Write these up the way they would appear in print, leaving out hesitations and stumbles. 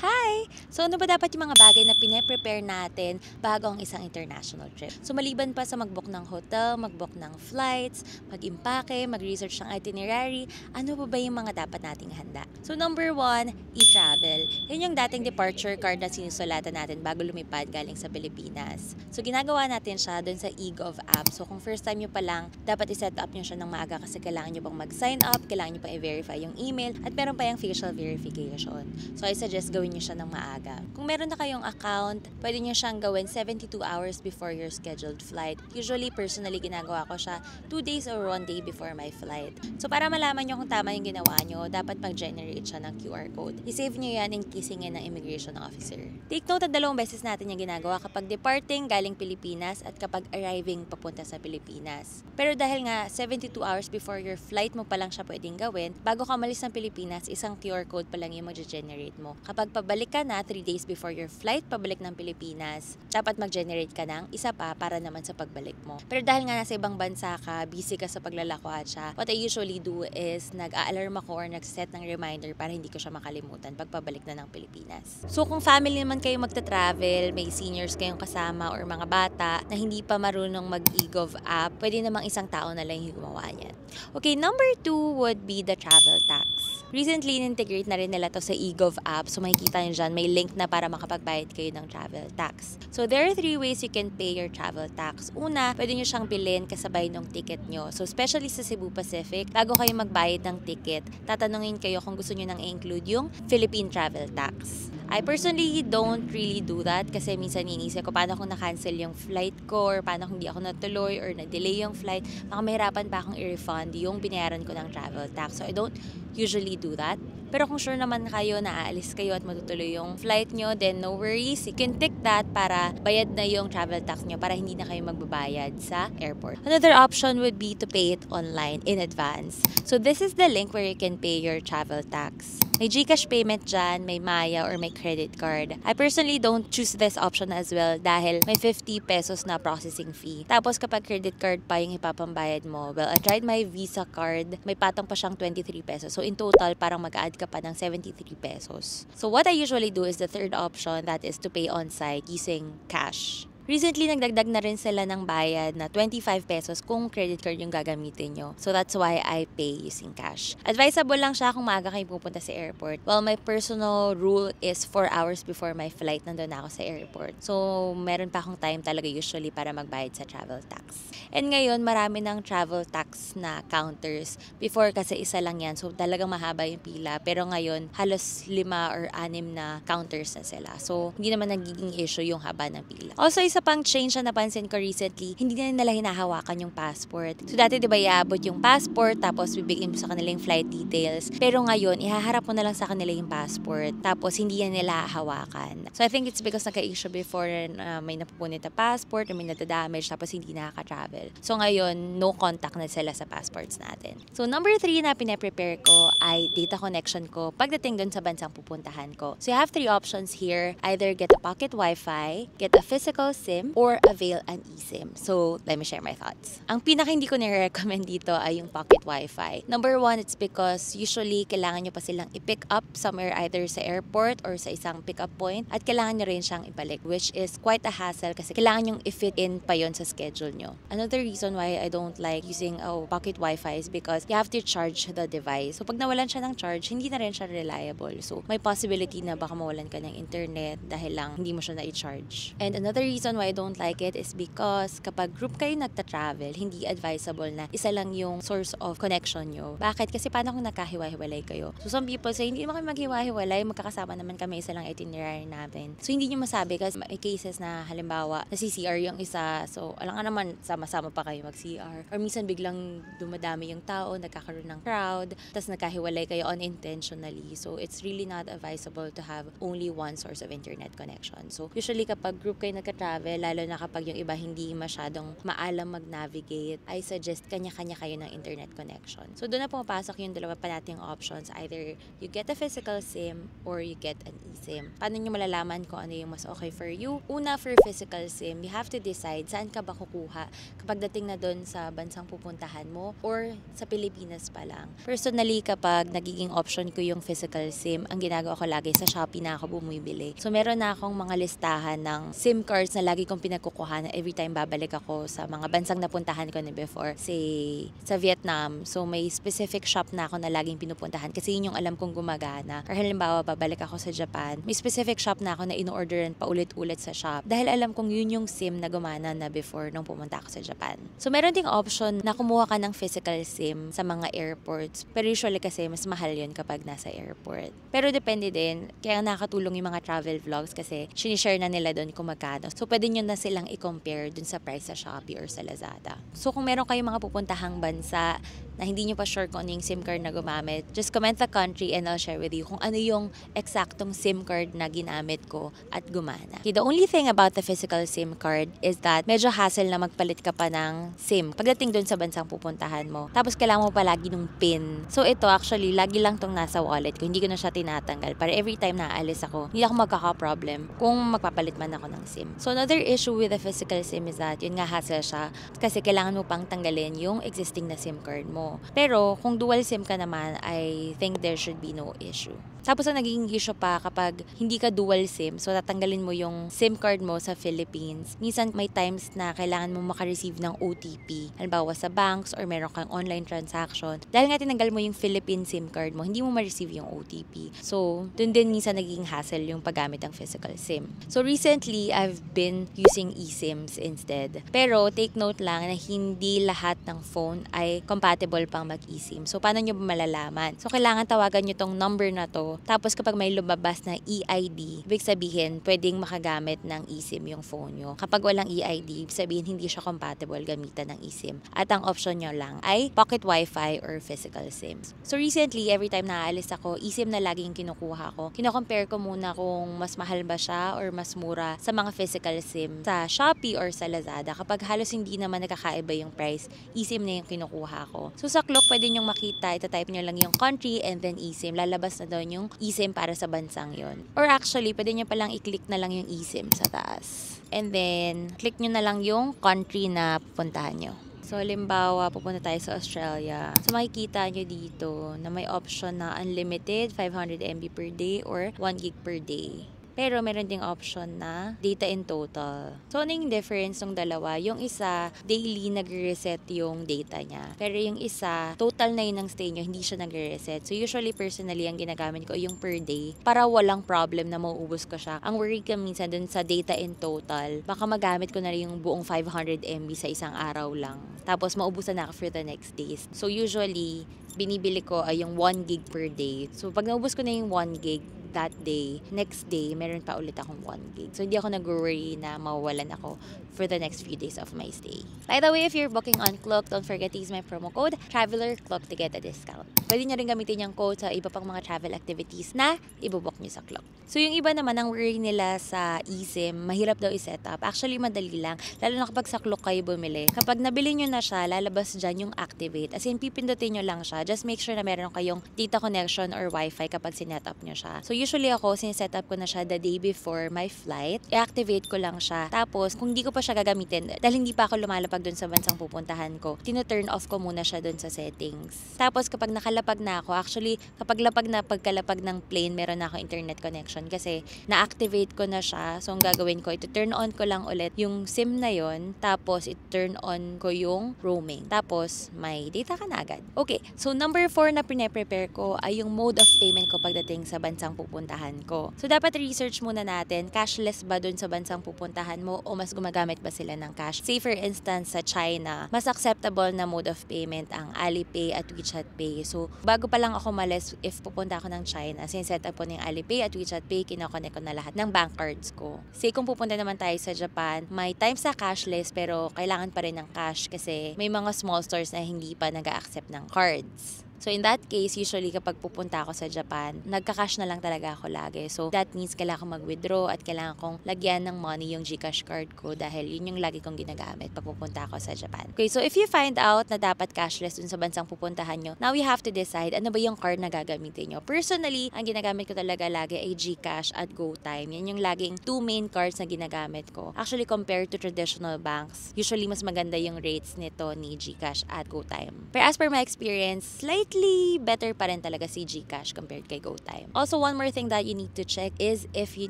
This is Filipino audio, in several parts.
Hi! So ano ba dapat yung mga bagay na pine-prepare natin bago ang isang international trip? So maliban pa sa mag-book ng hotel, mag-book ng flights, mag-impake, mag-research ng itinerary, ano pa ba yung mga dapat nating handa? So number one, e-travel. Yun yung dating departure card na sinusulatan natin bago lumipad galing sa Pilipinas. So ginagawa natin siya doon sa eGov app. So kung first time nyo pa lang, dapat i-set up nyo siya ng maaga kasi kailangan nyo pang mag-sign up, kailangan nyo pang i-verify yung email, at meron pa yung facial verification. So I suggest gawin nyo siya ng maaga. Kung meron na kayong account, pwede nyo siyang gawin 72 hours before your scheduled flight. Usually, personally, ginagawa ko siya 2 days or 1 day before my flight. So para malaman nyo kung tama yung ginawa nyo, dapat mag-generate siya ng QR code. I-save nyo yan in case ng immigration officer. Take note at 2 beses natin yung ginagawa kapag departing galing Pilipinas at kapag arriving papunta sa Pilipinas. Pero dahil nga 72 hours before your flight mo pa lang siya pwedeng gawin, bago ka umalis ng Pilipinas, isang QR code pa lang yung mag-generate mo. Kapag pabalik ka na 3 days before your flight pabalik ng Pilipinas, dapat mag-generate ka ng isa pa para naman sa pagbalik mo. Pero dahil nga nasa ibang bansa ka, busy ka sa paglalakwatsa, what I usually do is nag-a-alarm ako or nag-set ng reminder para hindi ko siya makalimutan pag pabalik na ng Pilipinas. So kung family naman kayo magta-travel, may seniors kayong kasama or mga bata na hindi pa marunong mag-eGov app, pwede namang isang tao na lang yung gumawa niyan. Okay, number 2 would be the travel tax. Recently, in-integrate na rin nila to sa eGov app. So, makikita nyo dyan, may link na para makapagbayad kayo ng travel tax. So, there are 3 ways you can pay your travel tax. Una, pwede nyo siyang bilhin kasabay ng ticket nyo. So, especially sa Cebu Pacific, bago kayo magbayad ng ticket, tatanungin kayo kung gusto nyo nang i-include yung Philippine travel tax. I personally don't really do that kasi minsan iniisip ko paano kung na-cancel yung flight ko or paano kung di ako natuloy or na-delay yung flight, baka mahirapan pa akong i-refund yung binayaran ko ng travel tax. So I don't usually do that. Pero kung sure naman kayo na aalis kayo at matutuloy yung flight nyo, then no worries. You can tick that para bayad na yung travel tax nyo para hindi na kayo magbabayad sa airport. Another option would be to pay it online in advance. So this is the link where you can pay your travel tax. May GCash payment dyan, may Maya, or may credit card. I personally don't choose this option as well dahil may 50 pesos na processing fee. Tapos kapag credit card pa yung ipapambayad mo, well, I tried my Visa card, may patong pa siyang 23 pesos. So in total, parang mag-add ka pa ng 73 pesos. So what I usually do is the third option, that is to pay on-site using cash. Recently, nagdagdag na rin sila ng bayad na 25 pesos kung credit card yung gagamitin nyo. So that's why I pay using cash. Advisable lang siya kung maaga kayo pupunta sa airport. Well, my personal rule is 4 hours before my flight nandun na ako sa airport. So meron pa akong time talaga usually para magbayad sa travel tax. And ngayon, marami ng travel tax na counters. Before kasi isa lang yan. So talagang mahaba yung pila. Pero ngayon, halos 5 or 6 na counters na sila. So hindi naman nagiging issue yung haba ng pila. Also, isa pang change na napansin ko recently, hindi na nila hinahawakan yung passport. So dati diba iabot yung passport, tapos bibigyan mo sa kanila yung flight details. Pero ngayon, ihaharap mo na lang sa kanila yung passport, tapos hindi yan nila hahawakan. So I think it's because naka-issue before na may napupunit na passport or may nadadamage tapos hindi nakaka-travel. So ngayon, no contact na sila sa passports natin. So number 3 na pinaprepare ko ay data connection ko pagdating dun sa bansang pupuntahan ko. So you have 3 options here. Either get a pocket wifi, get a physical SIM, or avail an eSIM. So, let me share my thoughts. Ang pinaka hindi ko nire-recommend dito ay yung pocket wifi. Number 1, it's because usually kailangan nyo pa silang i-pick up somewhere either sa airport or sa isang pick-up point at kailangan nyo rin siyang ibalik, which is quite a hassle kasi kailangan yung i-fit in pa yon sa schedule nyo. Another reason why I don't like using a pocket wifi is because you have to charge the device. So, pag nawalan siya ng charge, hindi na rin siya reliable. So, may possibility na baka mawalan ka ng internet dahil lang hindi mo siya na-i-charge. And another reason why I don't like it is because kapag group kayo nagta-travel, hindi advisable na isa lang yung source of connection nyo. Bakit? Kasi paano kung nakahiwa-hiwalay kayo? So some people say, hindi naman kayo maghiwa-hiwalay, magkakasama naman kami, isa lang itinerary natin. So hindi nyo masabi kasi may cases na halimbawa, nasi-CR yung isa, so alam nga naman, sama-sama pa kayo mag-CR. Or minsan biglang dumadami yung tao, nagkakaroon ng crowd, tapos nagkahiwalay kayo unintentionally. So it's really not advisable to have only one source of internet connection. So usually kapag group kayo nagka-travel, travel, lalo na kapag yung iba hindi masyadong maalam mag-navigate, I suggest kanya-kanya kayo ng internet connection. So doon na pumapasok yung dalawa pa nating options. Either you get a physical SIM or you get an eSIM. Paano nyo malalaman kung ano yung mas okay for you? Una, for physical SIM, you have to decide saan ka ba kukuha kapag dating na doon sa bansang pupuntahan mo or sa Pilipinas pa lang. Personally, kapag nagiging option ko yung physical SIM, ang ginagawa ko lagi sa Shopee na ako bumibili. So meron na akong mga listahan ng SIM cards na lagi kong pinagkukuha na every time babalik ako sa mga bansang napuntahan ko na before. Say, sa Vietnam, so may specific shop na ako na laging pinupuntahan kasi yun yung alam kong gumagana. Or halimbawa, babalik ako sa Japan, may specific shop na ako na in-orderan pa ulit-ulit sa shop dahil alam kong yun yung SIM na gumana na before nung pumunta ako sa Japan. So meron ding option na kumuha ka ng physical SIM sa mga airports. Pero usually kasi mas mahal yun kapag nasa airport. Pero depende din, kaya nakatulong yung mga travel vlogs kasi sinishare na nila doon kung magkano. So pwede nyo na silang i-compare dun sa price sa Shopee or sa Lazada. So kung meron kayong mga pupuntahang bansa na hindi nyo pa sure kung ano yung SIM card na gumamit, just comment the country and I'll share with you kung ano yung eksaktong SIM card na ginamit ko at gumana. Okay, the only thing about the physical SIM card is that medyo hassle na magpalit ka pa ng SIM pagdating dun sa bansang pupuntahan mo. Tapos kailangan mo palagi ng PIN. So ito actually, lagi lang tong nasa wallet ko. Hindi ko na siya tinatanggal para every time na aalis ako, hindi ako magkaka-problem kung magpapalit man ako ng SIM. So another issue with the physical SIM is that yun nga hassle siya kasi kailangan mo pang tanggalin yung existing na SIM card mo. Pero kung dual SIM ka naman, I think there should be no issue. Tapos ang naging issue pa kapag hindi ka dual SIM, so tatanggalin mo yung SIM card mo sa Philippines. Minsan may times na kailangan mo makareceive ng OTP. Halimbawa sa banks or meron kang online transaction. Dahil nga tinanggal mo yung Philippine SIM card mo, hindi mo ma-receive yung OTP. So, dun din minsan naging hassle yung paggamit ng physical SIM. So recently, I've been using eSIMs instead. Pero take note lang na hindi lahat ng phone ay compatible pang mag-eSIM. So paano nyo ba malalaman? So kailangan tawagan nyo tong number na to. Tapos kapag may lumabas na EID, ibig sabihin pwedeng makagamit ng eSIM yung phone nyo. Kapag walang EID, ibig sabihin hindi siya compatible gamitan ng eSIM. At ang option nyo lang ay pocket wifi or physical SIMs. So recently, every time na aalis ako, eSIM na laging kinukuha ko. Kino-compare ko muna kung mas mahal ba siya or mas mura sa mga physical SIM sa Shopee or sa Lazada. Kapag halos hindi naman nakakaiba yung price, eSIM na yung kinukuha ko. So sa clock, pwede nyong makita, itatype nyo lang yung country and then eSIM. Lalabas na doon yung eSIM para sa bansang yon. Or actually, pwede nyo palang i-click na lang yung eSIM sa taas. And then, click nyo na lang yung country na pupuntahan nyo. So, halimbawa, pupunta tayo sa Australia. So, makikita nyo dito na may option na unlimited, 500 MB per day or 1 gig per day. Pero meron ding option na data in total. So, ano yung difference ng dalawa? Yung isa, daily nagre-reset yung data niya. Pero yung isa, total na yun ng stay nyo, hindi siya nagre-reset. So, usually, personally, ang ginagamit ko yung per day para walang problem na mauubos ko siya. Ang worry ka minsan dun sa data in total, baka magamit ko na rin yung buong 500 MB sa isang araw lang. Tapos, maubusan na ako for the next days. So, usually, binibili ko ay yung 1 gig per day. So, pag naubos ko na yung 1 gig, that day, next day, meron pa ulit akong 1 gig. So, hindi ako nag-worry na mawawalan ako for the next few days of my stay. By the way, if you're booking on Klook, don't forget to use my promo code, TravelerKlook, to get a discount. Pwede nyo rin gamitin yung code sa iba pang mga travel activities na ibobook nyo sa Klook. So, yung iba naman, ang worry nila sa eSIM, mahirap daw i-set up. Actually, madali lang. Lalo na kapag sa Klook kayo bumili. Kapag nabili nyo na siya, lalabas dyan yung activate. As in, pipindutin nyo lang siya. Just make sure na meron kayong data connection or wifi kapag sinet up nyo siya. So, usually ako, sineset up ko na siya the day before my flight. I-activate ko lang siya. Tapos, kung hindi ko pa siya gagamitin, dahil hindi pa ako lumalapag dun sa bansang pupuntahan ko, tino-turn off ko muna siya dun sa settings. Tapos, kapag nakalapag na ako, actually, kapag pagkalapag ng plane, meron na ako internet connection kasi na-activate ko na siya. So, ang gagawin ko, ito-turn on ko lang ulit yung SIM na yon. Tapos, ito-turn on ko yung roaming. Tapos, may data ka na agad. Okay, so number 4 na pine-prepare ko ay yung mode of payment ko pagdating sa bansang pupuntahan ko. So, dapat research muna natin, cashless ba dun sa bansang pupuntahan mo o mas gumagamit ba sila ng cash? Say, for instance, sa China, mas acceptable na mode of payment ang Alipay at WeChat Pay. So, bago pa lang ako malis, if pupunta ako ng China, sineset up ko ng Alipay at WeChat Pay, kinoconnect ko na lahat ng bank cards ko. Say, kung pupunta naman tayo sa Japan, may times sa cashless pero kailangan pa rin ng cash kasi may mga small stores na hindi pa nag-accept ng cards. So in that case, usually kapag pupunta ako sa Japan, nagka-cash na lang talaga ako lagi. So that means kailangan ko mag-withdraw at kailangan kong lagyan ng money yung GCash card ko dahil yun yung lagi kong ginagamit pag pupunta ako sa Japan. Okay, so if you find out na dapat cashless dun sa bansang pupuntahan nyo, now you have to decide ano ba yung card na gagamitin nyo. Personally, ang ginagamit ko talaga lagi ay GCash at GoTyme. Yan yung laging two main cards na ginagamit ko. Actually, compared to traditional banks, usually mas maganda yung rates nito ni GCash at GoTyme. Pero as per my experience, slightly better pa rin talaga si GCash compared kay GoTyme. Also, one more thing that you need to check is if you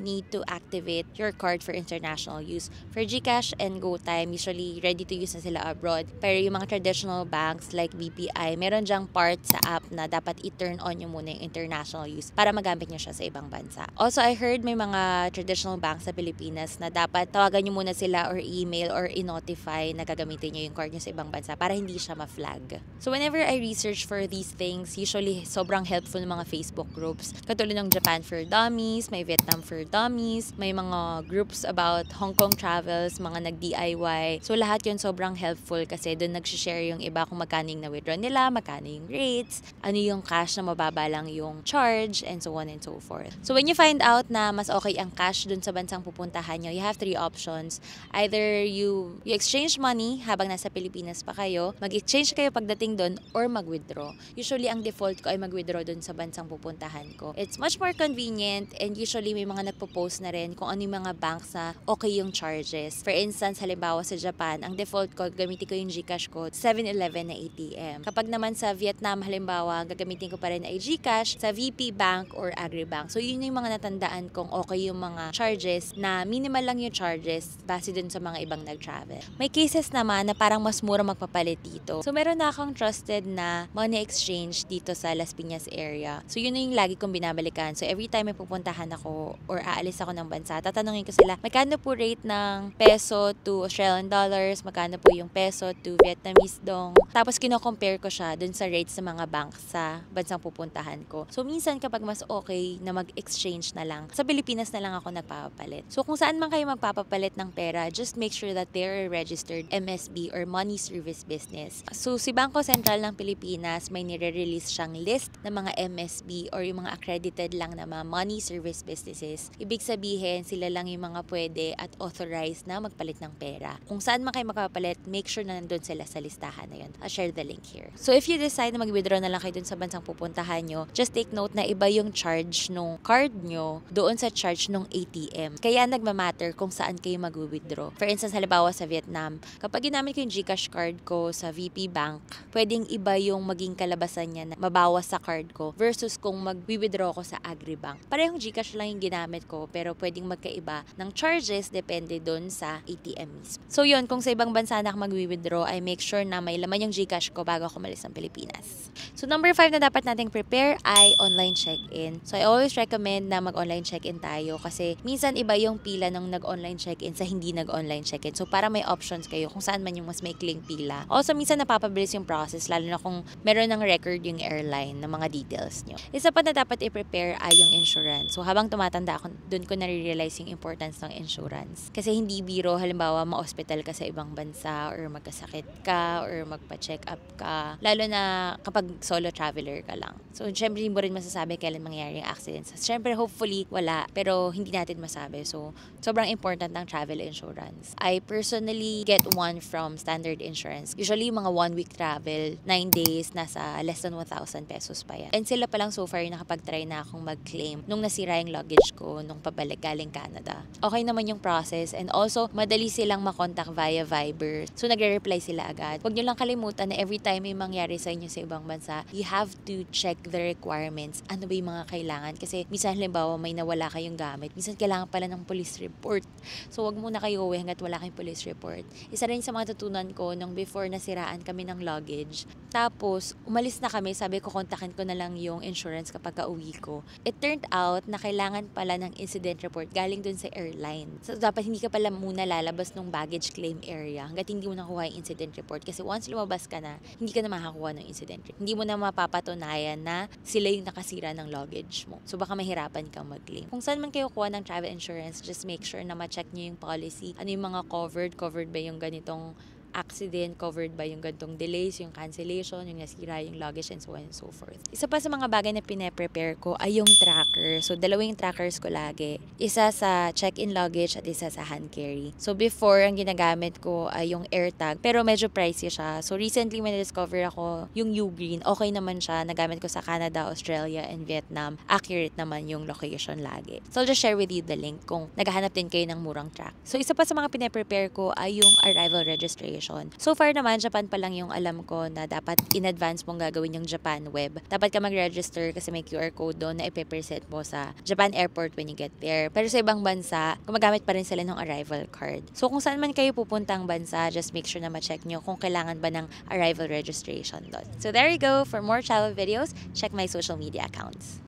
need to activate your card for international use. For GCash and GoTyme, usually ready to use na sila abroad. Pero yung mga traditional banks like BPI, meron dyang part sa app na dapat i-turn on nyo muna yung international use para magamit nyo siya sa ibang bansa. Also, I heard may mga traditional banks sa Pilipinas na dapat tawagan nyo muna sila or email or i-notify na gagamitin nyo yung card nyo sa ibang bansa para hindi siya ma-flag. So, whenever I research for these things, usually sobrang helpful ng mga Facebook groups. Katulad ng Japan for Dummies, may Vietnam for Dummies, may mga groups about Hong Kong travels, mga nag-DIY. So, lahat yun sobrang helpful kasi doon nag-share yung iba kung magkano yung na-withdraw nila, magkano yung rates, ano yung cash na mababa lang yung charge, and so on and so forth. So, when you find out na mas okay ang cash doon sa bansang pupuntahan nyo, you have three options. Either you exchange money habang nasa Pilipinas pa kayo, mag-exchange kayo pagdating doon, or mag-withdraw. Usually, ang default ko ay mag-withdraw doon sa bansang pupuntahan ko. It's much more convenient and usually may mga nagpo-post na rin kung ano yung mga banks na okay yung charges. For instance, halimbawa sa Japan, ang default ko, gamitin ko yung GCash ko, 7-Eleven na ATM. Kapag naman sa Vietnam, halimbawa, gagamitin ko pa rin ay GCash sa VP Bank or AgriBank. So, yun yung mga natandaan kung okay yung mga charges na minimal lang yung charges base dun sa mga ibang nag-travel. May cases naman na parang mas mura magpapalit dito. So, meron na akong trusted na money exchange dito sa Las Piñas area. So, yun yung lagi kong binabalikan. So, every time may pupuntahan ako or aalis ako ng bansa, tatanungin ko sila, magkano po rate ng peso to Australian dollars, magkano po yung peso to Vietnamese dong. Tapos, kino-compare ko siya dun sa rates ng mga bank sa bansang pupuntahan ko. So, minsan kapag mas okay na mag-exchange na lang, sa Pilipinas na lang ako nagpapapalit. So, kung saan man kayo magpapapalit ng pera, just make sure that they're registered MSB or Money Service Business. So, si Bangko Sentral ng Pilipinas, may nire-release siyang list ng mga MSB or yung mga accredited lang na mga money service businesses. Ibig sabihin, sila lang yung mga pwede at authorized na magpalit ng pera. Kung saan man kayo magpapalit, make sure na nandun sila sa listahan na yun. I'll share the link here. So, if you decide na mag-withdraw na lang kayo dun sa bansang pupuntahan nyo, just take note na iba yung charge nung card nyo doon sa charge nung ATM. Kaya nagmamatter kung saan kayo mag-withdraw. For instance, halimbawa sa Vietnam, kapag ginamit ko yung GCash card ko sa VP Bank, pwedeng iba yung maging kalabasan niya na mabawas sa card ko versus kung mag-withdraw ko sa AgriBank. Parehong GCash lang yung ginamit ko pero pwedeng magkaiba ng charges depende doon sa ATM mismo. So yun, kung sa ibang bansa na ako mag-withdraw, I make sure na may laman yung GCash ko bago ako malis ng Pilipinas. So number 5 na dapat nating prepare ay online check-in. So I always recommend na mag-online check-in tayo kasi minsan iba yung pila ng nag-online check-in sa hindi nag-online check-in. So para may options kayo kung saan man yung mas maikling pila. Also minsan napapabilis yung process lalo na kung meron ng record yung airline ng mga details nyo. Isa pa na dapat i-prepare ay yung insurance. So habang tumatanda ako, dun ko nare-realize yung importance ng insurance. Kasi hindi biro, halimbawa ma-hospital ka sa ibang bansa or magkasakit ka or magpa-check up ka. Lalo na kapag solo traveler ka lang. So syempre hindi mo rin masasabi kailan mangyayari yung accidents. Syempre hopefully wala, pero hindi natin masabi. So sobrang important ng travel insurance. I personally get one from Standard Insurance. Usually mga 1 week travel, 9 days, nasa less than 1,000 pesos pa yan. And sila pa lang so far nakapag-try na akong mag-claim nung nasira yung luggage ko nung pabalik galing Canada. Okay naman yung process and also madali silang makontak via Viber. So nagre-reply sila agad. Huwag nyo lang kalimutan na every time may mangyari sa inyo sa ibang bansa, you have to check the requirements. Ano ba yung mga kailangan? Kasi minsan halimbawa may nawala kayong gamit. Minsan kailangan pala ng police report. So wag muna kayo uwi hanggat wala kayong police report. Isa rin sa mga tutunan ko nung before nasiraan kami ng luggage. Tapos umalis na kami, sabi ko kontakin ko na lang yung insurance kapag kauwi ko. It turned out na kailangan pala ng incident report galing dun sa airline. So dapat hindi ka pala muna lalabas ng baggage claim area hanggat hindi mo nakuha yung incident report. Kasi once lumabas ka na, hindi ka na makakuha ng incident report. Hindi mo na mapapatunayan na sila yung nakasira ng luggage mo. So baka mahirapan kang mag-claim. Kung saan man kayo kuha ng travel insurance, just make sure na ma-check nyo yung policy. Ano yung mga covered ba yung ganitong accident, covered ba yung gantong delays, yung cancellation, yung nasira yung luggage, and so on and so forth. Isa pa sa mga bagay na pine-prepare ko ay yung tracker. So, dalawang trackers ko lagi. Isa sa check-in luggage at isa sa hand carry. So, before, ang ginagamit ko ay yung AirTag, pero medyo pricey siya. So, recently, may na-discover ako yung Ugreen. Okay naman siya. Nagamit ko sa Canada, Australia, and Vietnam. Accurate naman yung location lagi. So, I'll just share with you the link kung naghahanap din kayo ng murang track. So, isa pa sa mga pine-prepare ko ay yung arrival registration. So far naman, Japan pa lang yung alam ko na dapat in advance mong gagawin yung Japan web. Dapat ka mag-register kasi may QR code doon na ipe-present mo sa Japan airport when you get there. Pero sa ibang bansa, gumagamit pa rin sila ng arrival card. So kung saan man kayo pupuntang bansa, just make sure na ma-check nyo kung kailangan ba ng arrival registration doon. So there you go. For more travel videos, check my social media accounts.